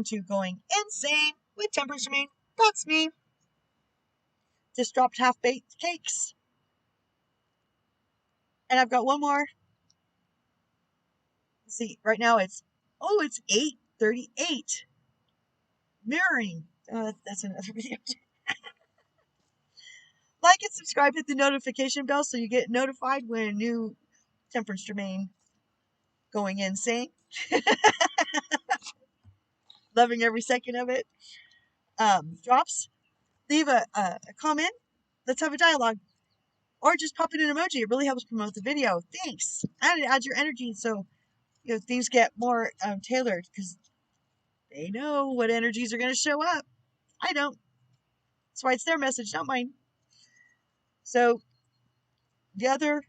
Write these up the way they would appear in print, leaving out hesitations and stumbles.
welcome to Going Insane with Temperance Remain. That's me. Just dropped half-baked cakes. And I've got one more. Let's see, right now it's 8:38. Mirroring. That's another video. Like and subscribe, hit the notification bell so you get notified when a new Temperance Remain Going Insane. Loving every second of it. Drops. Leave a comment. Let's have a dialogue. Or just pop in an emoji. It really helps promote the video. Thanks. And it adds your energy so things get more tailored because they know what energies are going to show up. I don't. That's why it's their message, not mine. So the other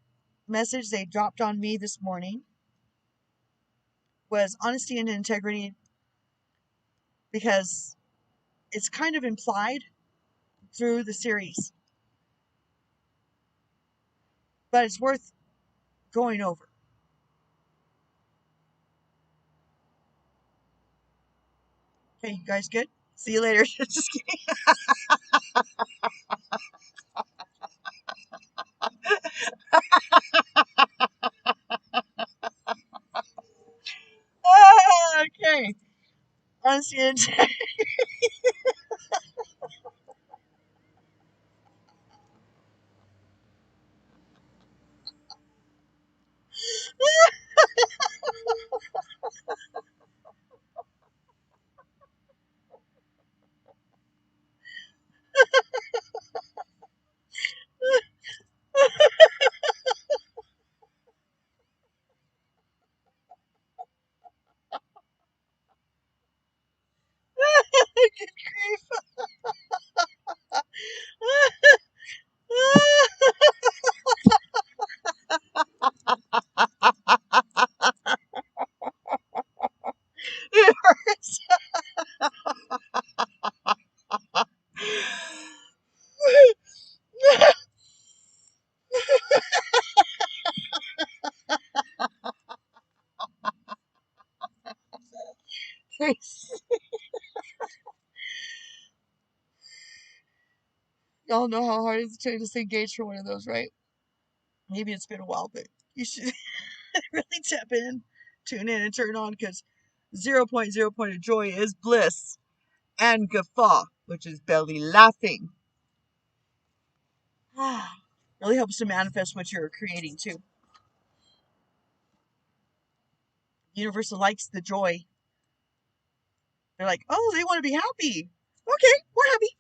message they dropped on me this morning was honesty and integrity, because it's kind of implied through the series, but it's worth going over. Okay, you guys good? See you later. Just kidding. Okay. Honesty and integrity. Good grief. It hurts. Y'all know how hard it is to disengage from one of those, right? Maybe it's been a while, but you should really tap in, tune in, and turn on, because 0.0 point of joy is bliss, and guffaw, which is belly laughing. Really helps to manifest what you're creating too. Universal likes the joy. They're like, oh, they want to be happy. Okay, we're happy.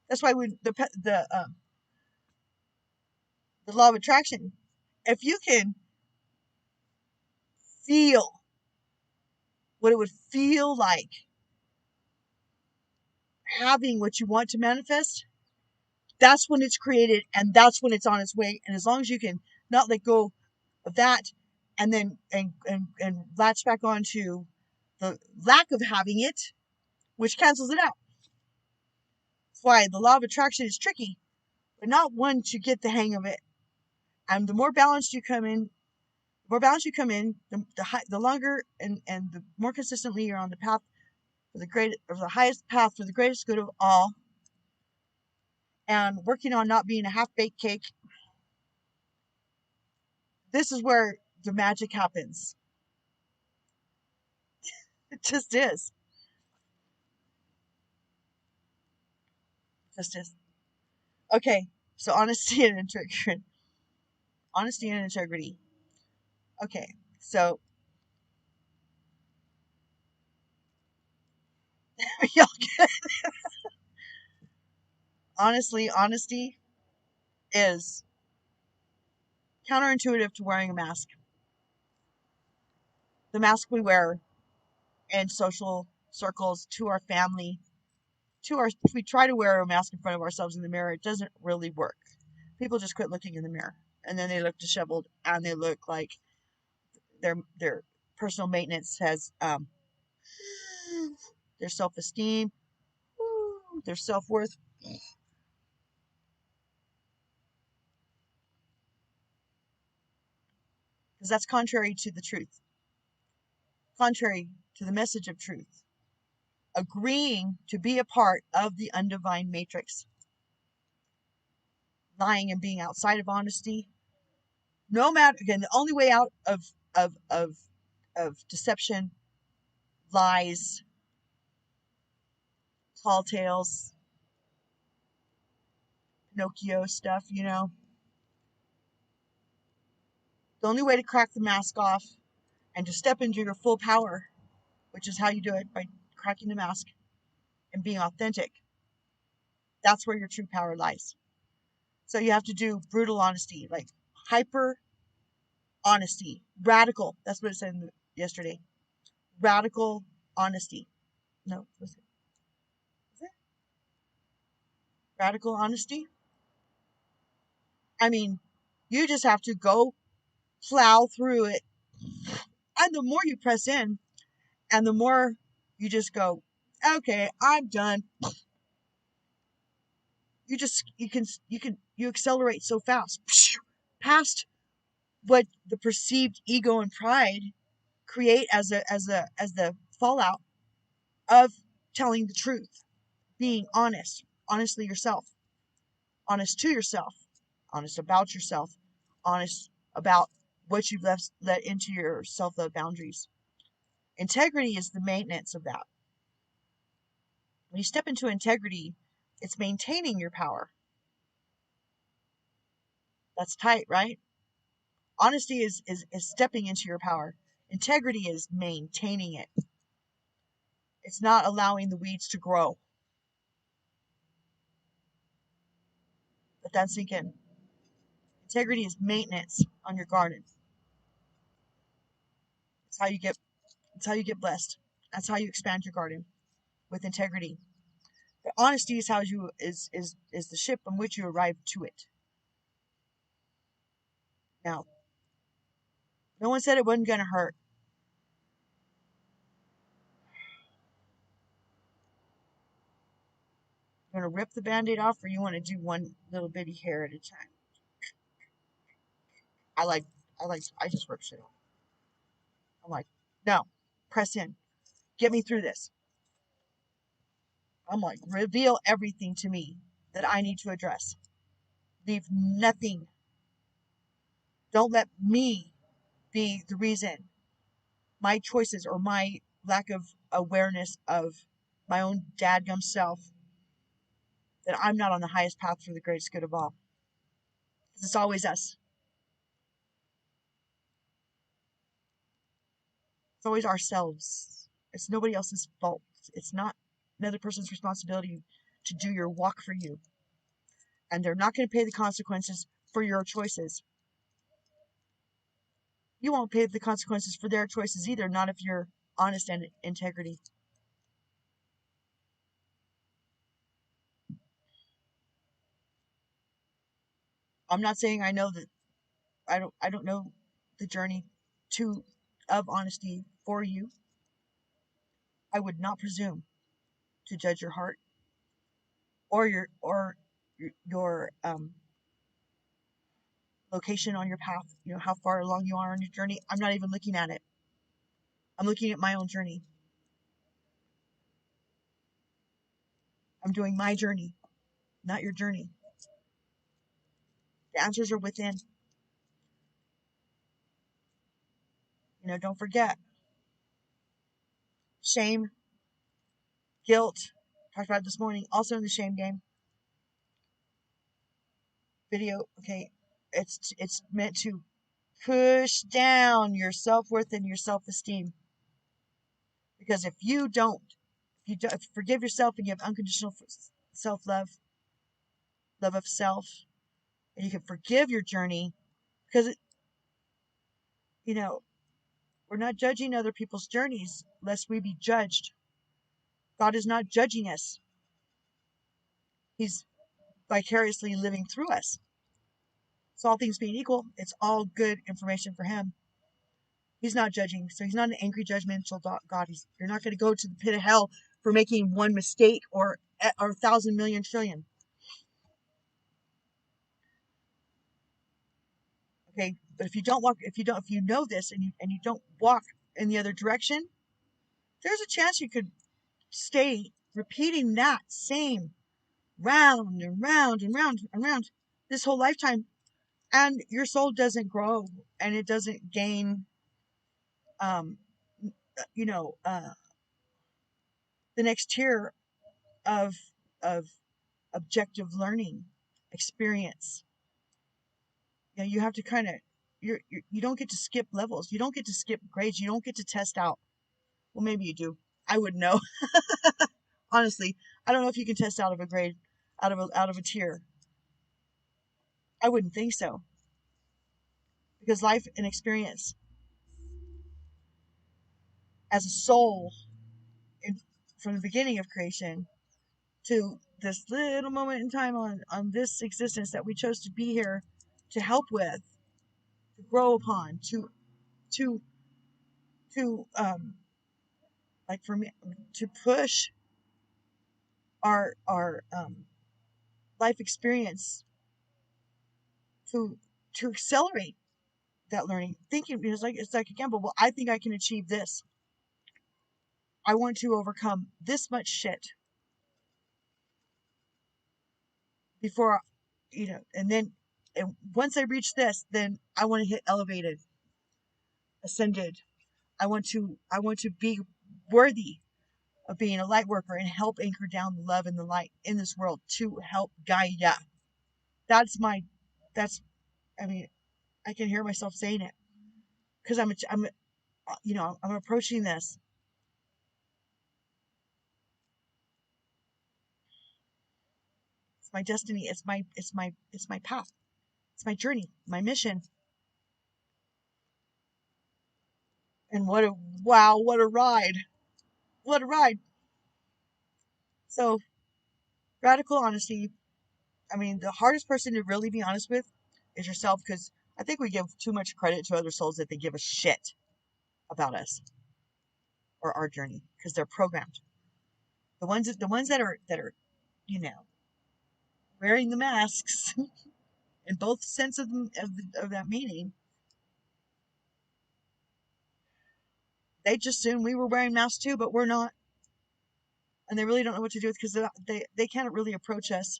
That's why when the law of attraction, if you can feel what it would feel like having what you want to manifest, that's when it's created and that's when it's on its way. And as long as you can not let go of that and then and latch back onto the lack of having it, which cancels it out. That's why the law of attraction is tricky, but not once you get the hang of it. And the more balanced you come in, the longer and the more consistently you're on the path for the highest path for the greatest good of all, and working on not being a half-baked cake. This is where the magic happens. It just is. Just is. Okay, so honesty and integrity. Honesty and integrity. Okay, so y'all get honestly, honesty is counterintuitive to wearing a mask. The mask we wear in social circles, to our family, we try to wear a mask in front of ourselves in the mirror. It doesn't really work. People just quit looking in the mirror, and then they look disheveled, and they look like their personal maintenance has their self-esteem, their self-worth. Because that's contrary to the truth. Contrary to the message of truth, agreeing to be a part of the undivine matrix. Lying and being outside of honesty. No matter, again, the only way out of deception, lies, tall tales, Pinocchio stuff, you know. The only way to crack the mask off and to step into your full power, which is how you do it, by cracking the mask and being authentic. That's where your true power lies. So you have to do brutal honesty, like hyper honesty, radical. That's what it said yesterday. Radical honesty. No, was it? Is it? Radical honesty? I mean, you just have to go plow through it. And the more you press in, and the more you just go, okay, I'm done. You accelerate so fast past what the perceived ego and pride create as the fallout of telling the truth, being honestly yourself, honest to yourself, honest about yourself, honest about what you've let into your self-love boundaries. Integrity is the maintenance of that. When you step into integrity, it's maintaining your power. That's tight, right? Honesty is stepping into your power. Integrity is maintaining it. It's not allowing the weeds to grow. Let that sink in. Integrity is maintenance on your garden. It's how you get blessed. That's how you expand your garden, with integrity. But honesty is how you is the ship on which you arrive to it. Now, no one said it wasn't gonna hurt. You want to rip the band-aid off, or you want to do one little bitty hair at a time? I just rip shit off. I'm like, no, press in. Get me through this. I'm like, reveal everything to me that I need to address. Leave nothing. Don't let me be the reason, my choices or my lack of awareness of my own dadgum self, that I'm not on the highest path for the greatest good of all. Because it's always us. It's always ourselves. It's nobody else's fault. It's not another person's responsibility to do your walk for you. And they're not going to pay the consequences for your choices. You won't pay the consequences for their choices either, not if you're honest and integrity. I'm not saying I know that I don't know the journey to of honesty for you. I would not presume to judge your heart or your location on your path, how far along you are on your journey. I'm not even looking at it. I'm looking at my own journey. I'm doing my journey, not your journey. The answers are within. Don't forget. Shame, guilt, talked about it this morning, also in the shame game video. Okay, it's meant to push down your self-worth and your self-esteem. Because if you forgive yourself and you have unconditional self-love, love of self, and you can forgive your journey, because we're not judging other people's journeys lest we be judged. God is not judging us. He's vicariously living through us. So all things being equal, it's all good information for him. He's not judging. So he's not an angry, judgmental God. You're not going to go to the pit of hell for making one mistake or 1,000 million trillion. Okay, but if you know this and you don't walk in the other direction, there's a chance you could stay repeating that same round and round and round and round this whole lifetime, and your soul doesn't grow and it doesn't gain, um, you know, the next tier of of objective learning experience. You know, you have to kind of, you don't get to skip levels. You don't get to skip grades. You don't get to test out. Well, maybe you do. I wouldn't know. Honestly, I don't know if you can test out of a grade, out of a tier. I wouldn't think so, because life and experience as a soul, in, from the beginning of creation to this little moment in time on this existence that we chose to be here to help with, to grow upon, to like for me, to push our life experience to accelerate that learning. Thinking, it's like again, but well, I think I can achieve this. I want to overcome this much shit before, and then, and once I reach this, then I want to hit elevated, ascended. I want to be worthy of being a light worker and help anchor down the love and the light in this world to help Gaia. That's my, that's, I mean, I can hear myself saying it because I'm approaching this. It's my destiny. It's my path. It's my journey, my mission. And what a ride. What a ride. So, radical honesty. I mean, the hardest person to really be honest with is yourself, because I think we give too much credit to other souls that they give a shit about us or our journey because they're programmed. The ones that are, you know, wearing the masks in both sense of that meaning, they just assume we were wearing masks too, but we're not, and they really don't know what to do with, because they can't really approach us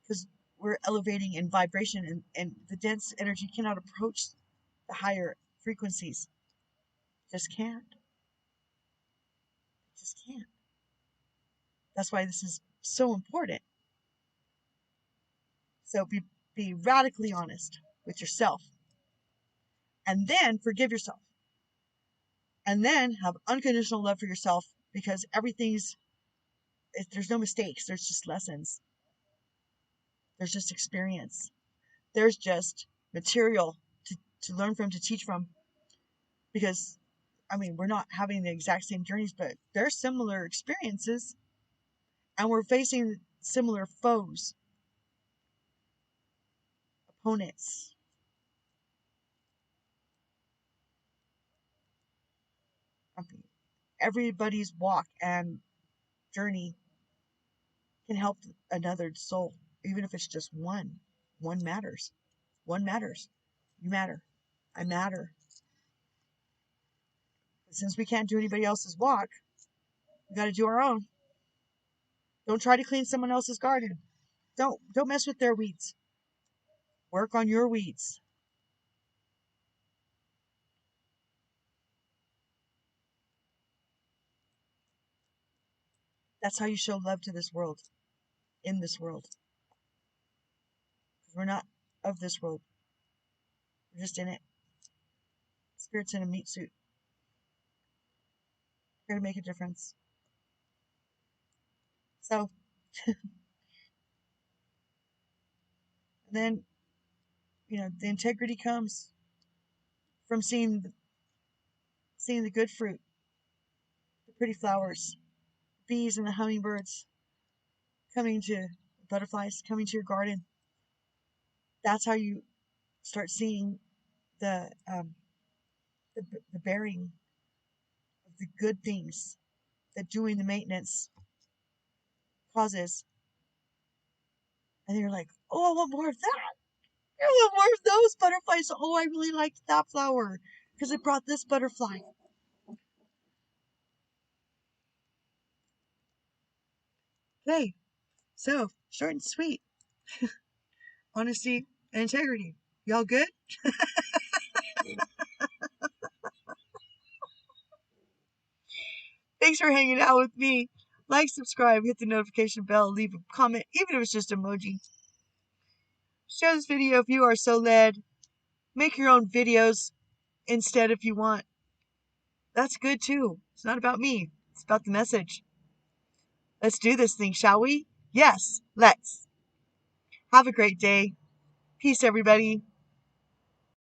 because we're elevating in vibration, and the dense energy cannot approach the higher frequencies. Just can't. Just can't. That's why this is so important. So be radically honest with yourself, and then forgive yourself, and then have unconditional love for yourself, because there's no mistakes. There's just lessons. There's just experience. There's just material to learn from, to teach from, because I mean, we're not having the exact same journeys, but there's similar experiences, and we're facing similar foes, opponents. I mean, everybody's walk and journey can help another soul, even if it's just one. One matters. One matters. You matter. I matter. But since we can't do anybody else's walk, we got to do our own. Don't try to clean someone else's garden. Don't mess with their weeds. Work on your weeds. That's how you show love to this world, in this world. Because we're not of this world. We're just in it. Spirits in a meat suit. Here to make a difference. So, then, the integrity comes from seeing the good fruit, the pretty flowers, bees and the hummingbirds coming to, butterflies coming to your garden. That's how you start seeing the um, the bearing of the good things that doing the maintenance causes. And you're like, oh, I want more of that. I want more of those butterflies. Oh, I really liked that flower because it brought this butterfly. Hey, so short and sweet. Honesty and integrity. Y'all good? Thanks for hanging out with me. Like, subscribe, hit the notification bell, leave a comment, even if it's just emoji. Share this video if you are so led. Make your own videos instead if you want. That's good too. It's not about me. It's about the message. Let's do this thing, shall we? Yes, let's. Have a great day. Peace, everybody.